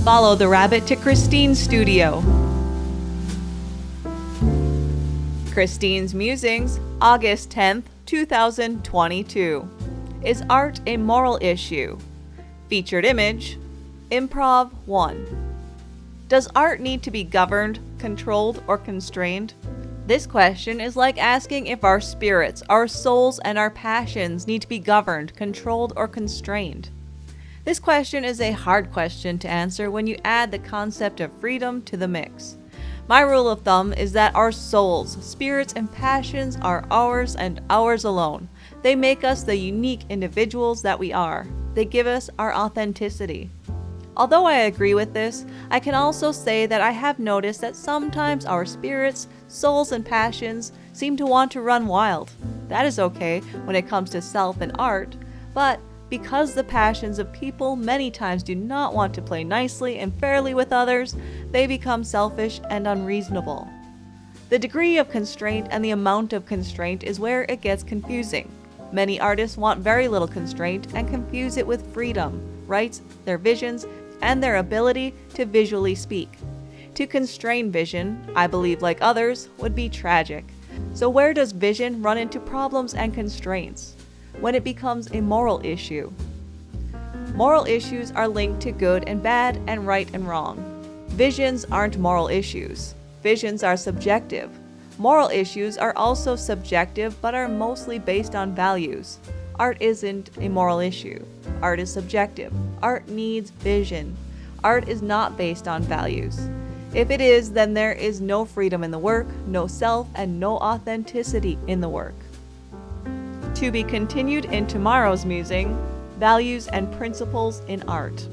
Follow the rabbit to Christine's studio. Christine's Musings, August 10th, 2022. Is art a moral issue? Featured image, Improv 1. Does art need to be governed, controlled, or constrained? This question is like asking if our spirits, our souls, and our passions need to be governed, controlled, or constrained. This question is a hard question to answer when you add the concept of freedom to the mix. My rule of thumb is that our souls, spirits, and passions are ours and ours alone. They make us the unique individuals that we are. They give us our authenticity. Although I agree with this, I can also say that I have noticed that sometimes our spirits, souls, and passions seem to want to run wild. That is okay when it comes to self and art, but because the passions of people many times do not want to play nicely and fairly with others, they become selfish and unreasonable. The degree of constraint and the amount of constraint is where it gets confusing. Many artists want very little constraint and confuse it with freedom, rights, their visions, and their ability to visually speak. To constrain vision, I believe like others, would be tragic. So where does vision run into problems and constraints? When it becomes a moral issue. Moral issues are linked to good and bad and right and wrong. Visions aren't moral issues. Visions are subjective. Moral issues are also subjective but are mostly based on values. Art isn't a moral issue. Art is subjective. Art needs vision. Art is not based on values. If it is, then there is no freedom in the work, no self, and no authenticity in the work. To be continued in tomorrow's musing, values and principles in art.